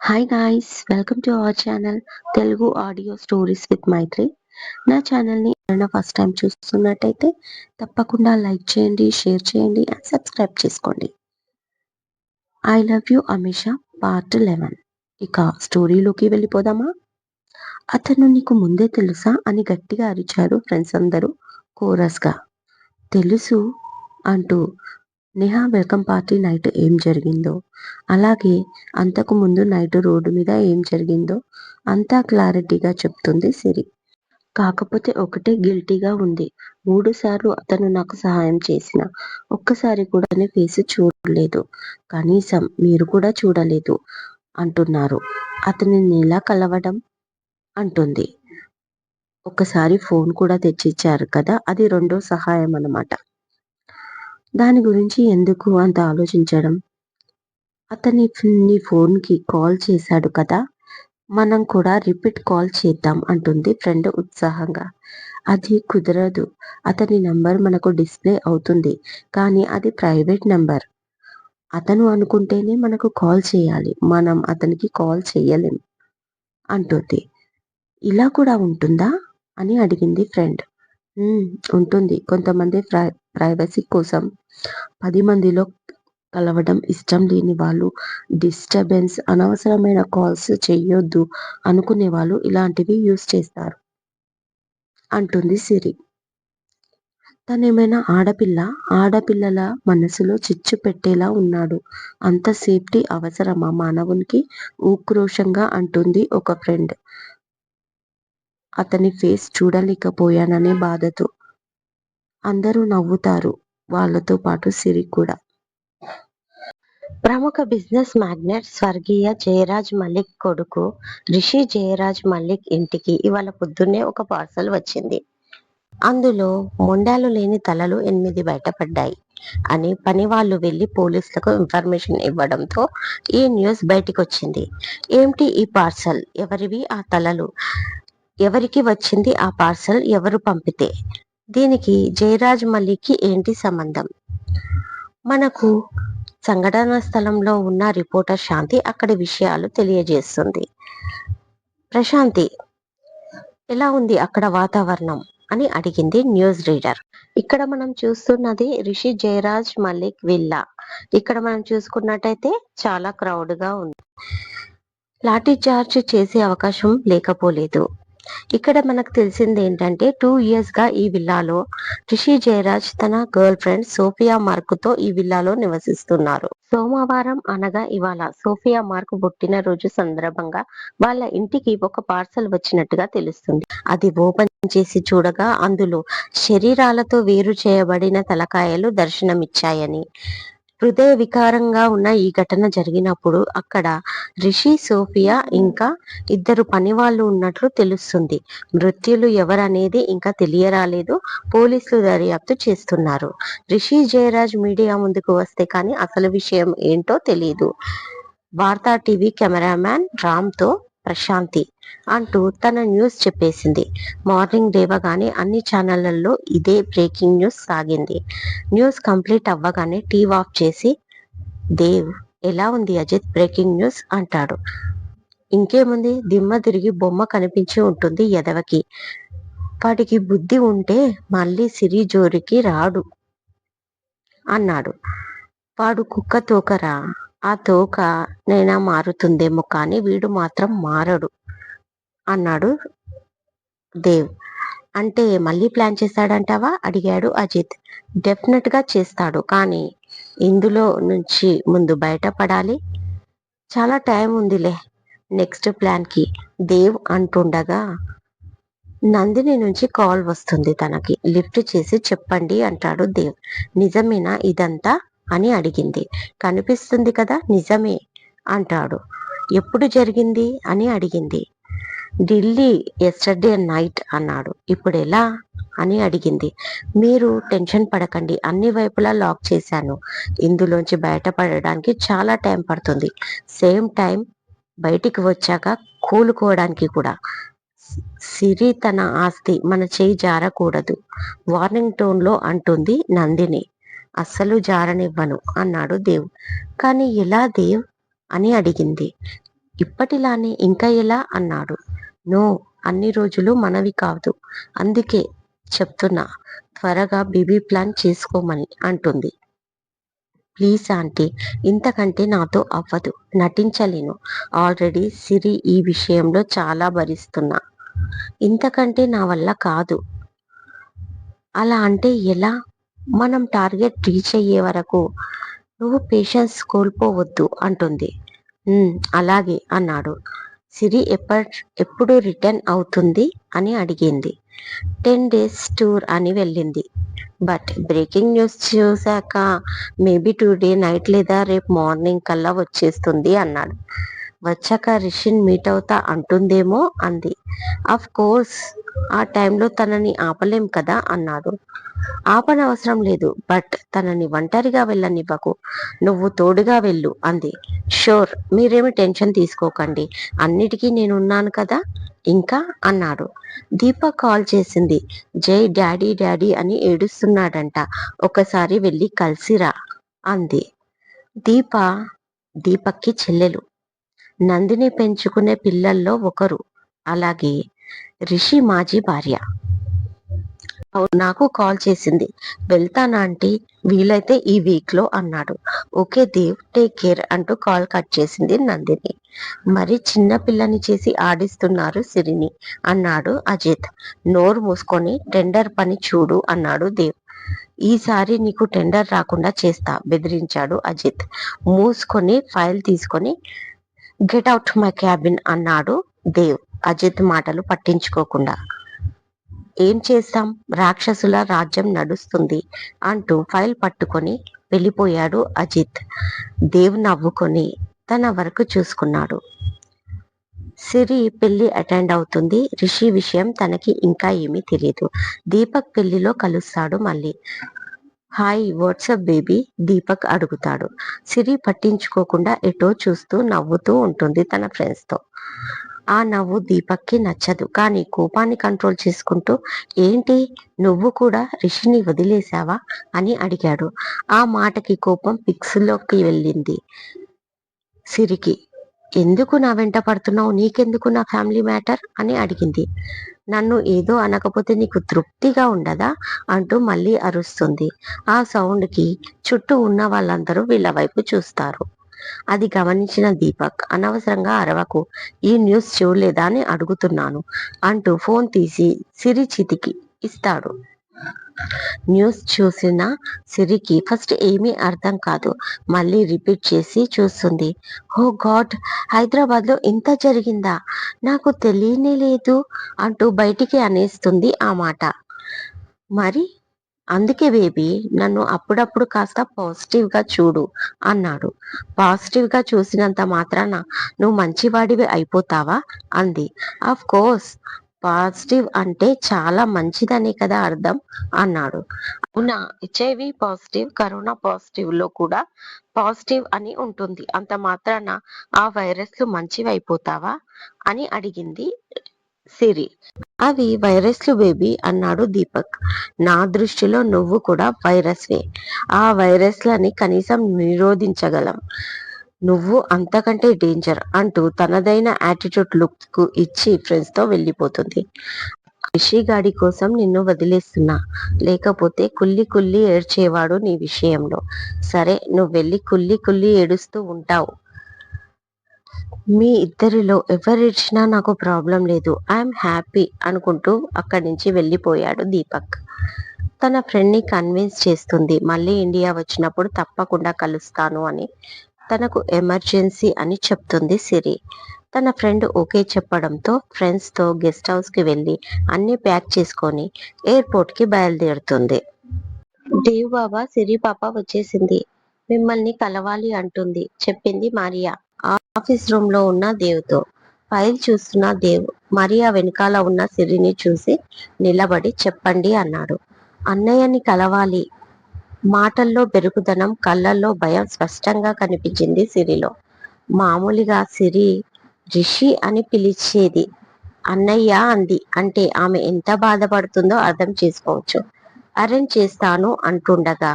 Hi guys, welcome to our channel Telugu audio stories with Maithri. నా ఛానల్ని ఎవరైనా ఫస్ట్ టైం చూస్తున్నట్టయితే తప్పకుండా లైక్ చేయండి, షేర్ చేయండి అండ్ సబ్స్క్రైబ్ చేసుకోండి. I love you Amisha part 11. ఇక స్టోరీలోకి వెళ్ళిపోదామా? అతను నీకు ముందే తెలుసా అని గట్టిగా అరిచారు ఫ్రెండ్స్ అందరూ కోరస్గా. తెలుసు అంటూ నేహా వెల్కమ్ పార్టీ నైట్ ఏం జరిగిందో, అలాగే అంతకు ముందు నైట్ రోడ్డు మీద ఏం జరిగిందో అంతా క్లారిటీగా చెప్తుంది సిరి. కాకపోతే ఒకటే గిల్టీగా ఉంది. 3 సార్లు అతను నాకు సహాయం చేసిన ఒక్కసారి కూడా అతని ఫేస్ చూడలేదు. కనీసం మీరు కూడా చూడలేదు అంటున్నారు. అతనిని ఎలా కలవడం అంటుంది. ఒక్కసారి ఫోన్ కూడా తెచ్చిచ్చారు కదా, అది రెండో సహాయం అన్నమాట. దాని గురించి ఎందుకు అంత ఆలోచించడం? నీ ఫోన్కి కాల్ చేశాడు కదా, మనం కూడా రిపీట్ కాల్ చేద్దాం అంటుంది ఫ్రెండ్ ఉత్సాహంగా. అది కుదరదు. అతని నంబర్ మనకు డిస్ప్లే అవుతుంది, కానీ అది ప్రైవేట్ నంబర్. అతను అనుకుంటేనే మనకు కాల్ చేయాలి, మనం అతనికి కాల్ చేయలేం అంటుంది. ఇలా కూడా ఉంటుందా అని అడిగింది ఫ్రెండ్. ఉంటుంది. కొంతమంది ప్రైవసీ కోసం 10 మందిలో కలవడం ఇష్టం లేని వాళ్ళు, డిస్టర్బెన్స్, అనవసరమైన కాల్స్ చెయ్యొద్దు అనుకునే వాళ్ళు ఇలాంటివి యూస్ చేస్తారు అంటుంది సిరి. తనేమైనా ఆడపిల్ల? ఆడపిల్లల మనసులో చిచ్చు పెట్టేలా ఉన్నాడు. అంత సేఫ్టీ అవసరమా మానవునికి? ఉక్రోషంగా అంటుంది ఒక ఫ్రెండ్. అతని ఫేస్ చూడలేకపోయాననే బాధతో. అందరూ నవ్వుతారు, వాళ్ళతో పాటు సిరి కూడా. ప్రముఖ బిజినెస్ మ్యాగ్నెట్ స్వర్గీయ జయరాజ్ మల్లిక్ కొడుకు రిషి జయరాజ్ మల్లిక్ ఇంటికి ఇవాళ పొద్దున్నే ఒక పార్సల్ వచ్చింది. అందులో మొండాలు లేని తలలు 8 బయటపడ్డాయి అని పని వాళ్ళు వెళ్లి పోలీసులకు ఇన్ఫర్మేషన్ ఇవ్వడంతో ఈ న్యూస్ బయటికొచ్చింది. ఏమిటి ఈ పార్సల్? ఎవరివి ఆ తలలు? ఎవరికి వచ్చింది ఆ పార్సల్? ఎవరు పంపితే? దీనికి జయరాజ్ మల్లిక్కి ఏంటి సంబంధం? మనకు సంఘటన స్థలంలో ఉన్న రిపోర్టర్ శాంతి అక్కడి విషయాలు తెలియజేస్తుంది. ప్రశాంతి, ఎలా ఉంది అక్కడ వాతావరణం అని అడిగింది న్యూస్ రీడర్. ఇక్కడ మనం చూస్తున్నది రిషి జయరాజ్ మల్లిక్ విల్లా. ఇక్కడ మనం చూసుకున్నట్టయితే చాలా క్రౌడ్ గా ఉంది. లాఠీ చార్జ్ చేసే అవకాశం లేకపోలేదు. ఇక్కడ మనకు తెలిసింది ఏంటంటే 2 years గా ఈ విల్లాలో రిషి జయరాజ్ తన గర్ల్ ఫ్రెండ్ సోఫియా మార్క్ తో ఈ విల్లాలో నివసిస్తున్నారు. సోమవారం అనగా ఇవాళ సోఫియా మార్క్ పుట్టినరోజు సందర్భంగా వాళ్ళ ఇంటికి ఒక పార్సల్ వచ్చినట్టుగా తెలుస్తుంది. అది ఓపెన్ చేసి చూడగా అందులో శరీరాలతో వేరు చేయబడిన తలకాయలు దర్శనమిచ్చాయని, హృదయ వికారంగా ఉన్న ఈ ఘటన జరిగినప్పుడు అక్కడ రిషి, సోఫియా ఇంకా 2 పని వాళ్ళు ఉన్నట్లు తెలుస్తుంది. మృత్యులు ఎవరనేది ఇంకా తెలియరాలేదు. పోలీసులు దర్యాప్తు చేస్తున్నారు. రిషి జయరాజ్ మీడియా ముందుకు వస్తే కానీ అసలు విషయం ఏంటో తెలియదు. వార్తా టీవీ కెమెరామ్యాన్ రామ్తో ప్రశాంతి అంటూ తన న్యూస్ చెప్పేసింది. మార్నింగ్ లేవగానే అన్ని ఛానళ్లలో ఇదే బ్రేకింగ్ న్యూస్ సాగింది. న్యూస్ కంప్లీట్ అవ్వగానే టీవీ ఆఫ్ చేసి, దేవ్, ఎలా ఉంది అజిత్ బ్రేకింగ్ న్యూస్ అంటాడు. ఇంకేముంది, దిమ్మ తిరిగి బొమ్మ కనిపించి ఉంటుంది ఎదవకి. వాడికి బుద్ధి ఉంటే మళ్ళీ సిరి జోరికి రాడు అన్నాడు. వాడు కుక్క తోకరా, ఆ తోక నైనా మారుతుందేమో కానీ వీడు మాత్రం మారడు అన్నాడు దేవ్. అంటే మళ్ళీ ప్లాన్ చేస్తాడంటావా అడిగాడు అజిత్. డెఫినెట్ గా చేస్తాడు, కానీ ఇందులో నుంచి ముందు బయటపడాలి. చాలా టైం ఉందిలే నెక్స్ట్ ప్లాన్ కి, దేవ్ అంటుండగా నందిని నుంచి కాల్ వస్తుంది. తనకి లిఫ్ట్ చేసి చెప్పండి అంటాడు దేవ్. నిజమేనా ఇదంతా అని అడిగింది. కనిపిస్తుంది కదా నిజమే అంటాడు. ఎప్పుడు జరిగింది అని అడిగింది. ఢిల్లీ ఎస్టర్డే నైట్ అన్నాడు. ఇప్పుడు ఎలా అని అడిగింది. మీరు టెన్షన్ పడకండి, అన్ని వైపులా లాక్ చేశాను. ఇందులోంచి బయటపడడానికి చాలా టైం పడుతుంది. సేమ్ టైం బయటికి వచ్చాక కోలుకోవడానికి కూడా. సిరి తన ఆస్తి మన చేయి జారకూడదు వార్నింగ్ టోన్ లో అంటుంది నందిని. అస్సలు జారనివ్వను అన్నాడు దేవ్. కానీ ఎలా దేవ్ అని అడిగింది. ఇప్పటిలానే ఇంకా ఎలా అన్నాడు. నో, అన్ని రోజులు మనవి కాదు. అందుకే చెప్తున్నా, త్వరగా బేబీ ప్లాన్ చేసుకోమని అంటుంది. ప్లీజ్ ఆంటీ, ఇంతకంటే నాతో అవ్వదు, నటించలేను. ఆల్రెడీ సిరి ఈ విషయంలో చాలా భరిస్తున్నా. ఇంతకంటే నా వల్ల కాదు. అలా అంటే ఎలా? మనం టార్గెట్ రీచ్ అయ్యే వరకు నువ్వు పేషెన్స్ కోల్పోవద్దు అంటుంది. అలాగే అన్నాడు. సిరి ఎప్పుడు రిటర్న్ అవుతుంది అని అడిగింది. 10 days టూర్ అని వెళ్ళింది. బట్ బ్రేకింగ్ న్యూస్ చూశాక మేబీ టుడే నైట్ లేదా రేపు మార్నింగ్ కల్లా వచ్చేస్తుంది అన్నాడు. వచ్చాక రిషిని మీట్ అవుతా అంటుందేమో అంది. అఫ్ కోర్స్, ఆ టైంలో తనని ఆపలేం కదా అన్నాడు. ఆపనవసరం లేదు, బట్ తనని ఒంటరిగా వెళ్ళనివ్వకు, నువ్వు తోడుగా వెళ్ళు అంది. షూర్, మీరేమి టెన్షన్ తీసుకోకండి, అన్నిటికీ నేనున్నాను కదా. ఇంకా అన్నాడు. దీపక్ కాల్ చేసింది. జై డాడీ డాడీ అని ఏడుస్తున్నాడంట, ఒకసారి వెళ్ళి కలిసిరా అంది. దీపక్కి చెల్లెలు, నందిని పెంచుకునే పిల్లల్లో ఒకరు, అలాగే రిషి మాజీ భార్య. నాకు కాల్ చేసింది. వెళ్తానా ఆంటీ, వీలైతే ఈ వీక్ లో అన్నాడు. ఓకే దేవ్, టేక్ కేర్ అంటూ కాల్ కట్ చేసింది నందిని. మరి చిన్న పిల్లని చేసి ఆడిస్తున్నారు సిరిని అన్నాడు అజిత్. నోరు మూసుకొని టెండర్ పని చూడు అన్నాడు దేవ్. ఈసారి నీకు టెండర్ రాకుండా చేస్తా బెదిరించాడు అజిత్. మూసుకొని ఫైల్ తీసుకొని గెట్ అవుట్ మై క్యాబిన్ అన్నాడు దేవ్ అజిత్ మాటలు పట్టించుకోకుండా. ఏం చేస్తాం, రాక్షసుల రాజ్యం నడుస్తుంది అంటూ ఫైల్ పట్టుకొని వెళ్ళిపోయాడు అజిత్. దేవ్ నవ్వుకొని తన వర్క్ చూసుకున్నాడు. సిరి పెళ్లి అటెండ్ అవుతుంది. రిషి విషయం తనకి ఇంకా ఏమీ తెలియదు. దీపక్ పెళ్లిలో కలుస్తాడు మళ్ళీ. హాయ్, వాట్సప్ బేబీ, దీపక్ అడుగుతాడు. సిరి పట్టించుకోకుండా ఎటో చూస్తూ నవ్వుతూ ఉంటుంది తన ఫ్రెండ్స్తో. ఆ నవ్వు దీపక్కి నచ్చదు, కానీ కోపాన్ని కంట్రోల్ చేసుకుంటూ ఏంటి, నువ్వు కూడా రిషిని వదిలేశావా అని అడిగాడు. ఆ మాటకి కోపం పిక్స్లోకి వెళ్ళింది సిరికి. ఎందుకు నా వెంట పడుతున్నావు, నీకెందుకు నా ఫ్యామిలీ మ్యాటర్ అని అడిగింది. నన్ను ఏదో అనకపోతే నీకు తృప్తిగా ఉండదా అంటూ మళ్ళీ అరుస్తుంది. ఆ సౌండ్కి చుట్టూ ఉన్న వాళ్ళందరూ వీళ్ళ వైపు చూస్తారు. అది గమనించిన దీపక్, అనవసరంగా అరవకు, ఈ న్యూస్ చూడలేదా అని అడుగుతున్నాను అంటూ ఫోన్ తీసి సిరి చితికి ఇస్తాడు. న్యూస్ చూసిన సిరికి ఫస్ట్ ఏమీ అర్థం కాదు. మళ్ళీ రిపీట్ చేసి చూస్తుంది. ఓ గాడ్, హైదరాబాద్లో ఇంత జరిగిందా, నాకు తెలియనే లేదు అంటూ బయటికి అనేస్తుంది ఆ మాట. మరి అందుకే బేబీ, నన్ను అప్పుడప్పుడు కాస్త పాజిటివ్గా చూడు అన్నాడు. పాజిటివ్గా చూసినంత మాత్రాన నువ్వు మంచివాడివి అయిపోతావా అంది. ఆఫ్ కోర్స్, పాజిటివ్ అంటే చాలా మంచిదనే కదా అర్థం అన్నాడు. అవునా, హెచ్ఐవి పాజిటివ్, కరోనా పాజిటివ్ లో కూడా పాజిటివ్ అని ఉంటుంది, అంత మాత్రాన ఆ వైరస్లు మంచివి అయిపోతావా అని అడిగింది సిరి. అవి వైరస్లు బేబీ అన్నాడు దీపక్. నా దృష్టిలో నువ్వు కూడా వైరస్వే. ఆ వైరస్లని కనీసం నిరోధించగలం, నువ్వు అంతకంటే డేంజర్ అంటూ తనదైన యాటిట్యూడ్ లుక్ ఇచ్చి ఫ్రెండ్స్ తో వెళ్ళిపోతుంది. రిషి గాడి కోసం నిన్ను వదిలేస్తున్నా, లేకపోతే కుల్లి కుల్లి ఏడ్చేవాడు నీ విషయంలో. సరే, నువ్వు వెళ్ళి కుల్లి కుల్లి ఏడుస్తూ ఉంటావు. మీ ఇద్దరిలో ఎవరేడ్చినా నాకు ప్రాబ్లం లేదు, ఐఎమ్ హ్యాపీ అనుకుంటూ అక్కడి నుంచి వెళ్ళిపోయాడు దీపక్. తన ఫ్రెండ్ని కన్విన్స్ చేస్తుంది, మళ్ళీ ఇండియా వచ్చినప్పుడు తప్పకుండా కలుస్తాను అని. తనకు ఎమర్జెన్సీ అని చెప్తుంది సిరి. తన ఫ్రెండ్ ఓకే చెప్పడంతో ఫ్రెండ్స్తో గెస్ట్ హౌస్కి వెళ్ళి అన్నీ ప్యాక్ చేసుకొని ఎయిర్పోర్ట్కి బయలుదేరుతుంది. దేవ్ బాబా, సిరి పాప వచ్చేసింది, మిమ్మల్ని కలవాలి అంటుంది చెప్పింది మరియా ఆఫీస్ రూమ్ లో ఉన్న దేవ్తో. ఫైల్ చూస్తున్న దేవ్ మరియా వెనకాల ఉన్న సిరిని చూసి నిలబడి చెప్పండి అన్నాడు. అన్నయ్యని కలవాలి. మాటల్లో బెరుకుదనం, కళ్ళల్లో భయం స్పష్టంగా కనిపించింది సిరిలో. మామూలుగా సిరి రిషి అని పిలిచేది, అన్నయ్య అంది అంటే ఆమె ఎంత బాధపడుతుందో అర్థం చేసుకోవచ్చు. అరేంజ్ చేస్తాను అంటుండగా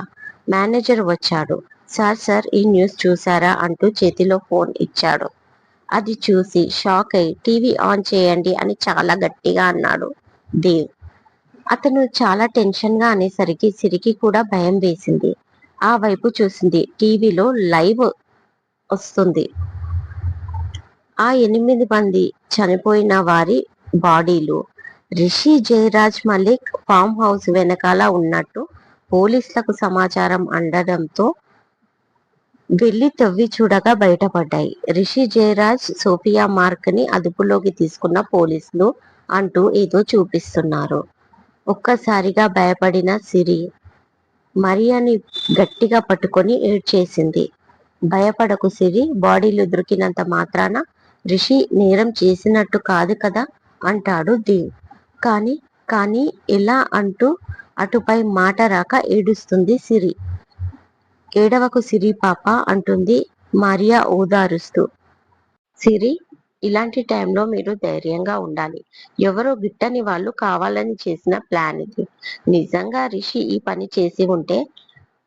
మేనేజర్ వచ్చాడు. సార్ సార్, ఈ న్యూస్ చూసారా అంటూ చేతిలో ఫోన్ ఇచ్చాడు. అది చూసి షాక్ అయి టీవీ ఆన్ చేయండి అని చాలా గట్టిగా అన్నాడు దేవ్. అతను చాలా టెన్షన్ గా అనేసరికి సిరికి కూడా భయం వేసింది. ఆ వైపు చూసింది. టీవీలో లైవ్ వస్తుంది. ఆ 8 మంది చనిపోయిన వారి బాడీలు రిషి జయరాజ్ మలిక్ ఫామ్ హౌస్ వెనకాల ఉన్నట్టు పోలీసులకు సమాచారం అందడంతో వెళ్లి తవ్వి చూడగా బయటపడ్డాయి. రిషి జయరాజ్, సోఫియా మార్క్ ని అదుపులోకి తీసుకున్న పోలీసులు అంటూ ఏదో చూపిస్తున్నారు. ఒక్కసారిగా భయపడిన సిరి మరియాని గట్టిగా పట్టుకొని ఏడ్చేసింది. భయపడకు సిరి, బాడీలు దొరికినంత మాత్రాన రిషి నేరం చేసినట్టు కాదు కదా అంటాడు దేవ్. కానీ కానీ ఎలా అంటూ అటుపై మాట రాక ఏడుస్తుంది సిరి. ఏడవకు సిరి పాప అంటుంది మరియా ఓదారుస్తూ. సిరి, ఇలాంటి టైంలో మీరు ధైర్యంగా ఉండాలి. ఎవరో గిట్టని వాళ్ళు కావాలని చేసిన ప్లాన్ ఇది. నిజంగా రిషి ఈ పని చేసి ఉంటే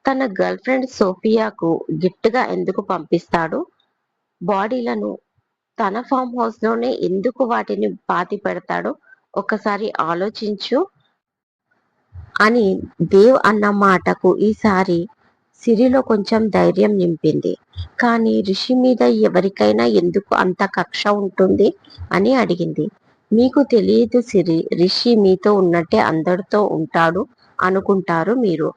తన గర్ల్ ఫ్రెండ్ సోఫియాకు గిఫ్ట్గా ఎందుకు పంపిస్తాడు? బాడీలను తన ఫామ్ హౌస్ లోనే ఎందుకు వాటిని పాతి పెడతాడు? ఒకసారి ఆలోచించు అని దేవ్ అన్న మాటకు ఈసారి సిరిలో కొంచెం ధైర్యం నింపింది. కానీ రిషి మీద ఎవరికైనా ఎందుకు అంత కక్ష ఉంటుంది అని అడిగింది. మీకు తెలియదు సిరి, రిషి మీతో ఉన్నట్టే అందరితో ఉంటాడు అనుకుంటారు మీరు.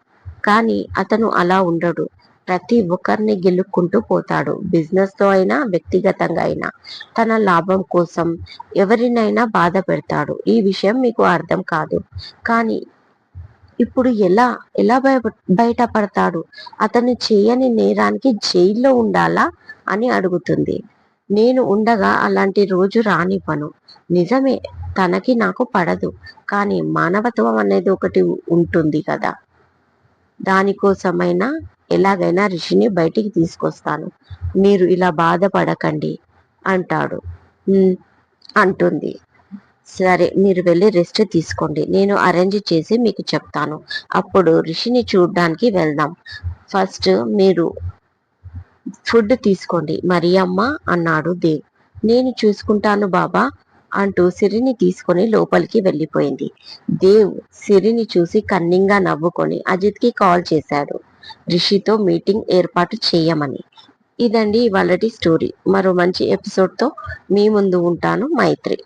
కానీ అతను అలా ఉండడు. ప్రతి ఒక్కరిని గెలుక్కుంటూ పోతాడు. బిజినెస్ తో అయినా వ్యక్తిగతంగా అయినా తన లాభం కోసం ఎవరినైనా బాధ పెడతాడు. ఈ విషయం మీకు అర్థం కాదు. కానీ ఇప్పుడు ఎలా ఎలా బయటపడతాడు? అతను చేయని నేరానికి జైల్లో ఉండాలా అని అడుగుతుంది. నేను ఉండగా అలాంటి రోజు రానివ్వను. నిజమే, తనకి నాకు పడదు. కానీ మానవత్వం అనేది ఒకటి ఉంటుంది కదా, దానికోసమైనా ఎలాగైనా రిషిని బయటికి తీసుకొస్తాను. మీరు ఇలా బాధపడకండి అంటాడు. అంటుంది. సరే, మీరు వెళ్ళి రెస్ట్ తీసుకోండి. నేను అరేంజ్ చేసి మీకు చెప్తాను. అప్పుడు రిషిని చూడ్డానికి వెళ్దాం. ఫస్ట్ మీరు ఫుడ్ తీసుకోండి మరియమ్మ అన్నాడు దేవ్. నేను చూసుకుంటాను బాబా అంటూ సిరిని తీసుకొని లోపలికి వెళ్ళిపోయింది. దేవ్ సిరిని చూసి కన్నింగా నవ్వుకొని అజిత్ కి కాల్ చేశాడు, రిషితో మీటింగ్ ఏర్పాటు చేయమని. ఇదండి ఇవాళటి స్టోరీ. మరో మంచి ఎపిసోడ్తో మీ ముందు ఉంటాను. మైత్రి.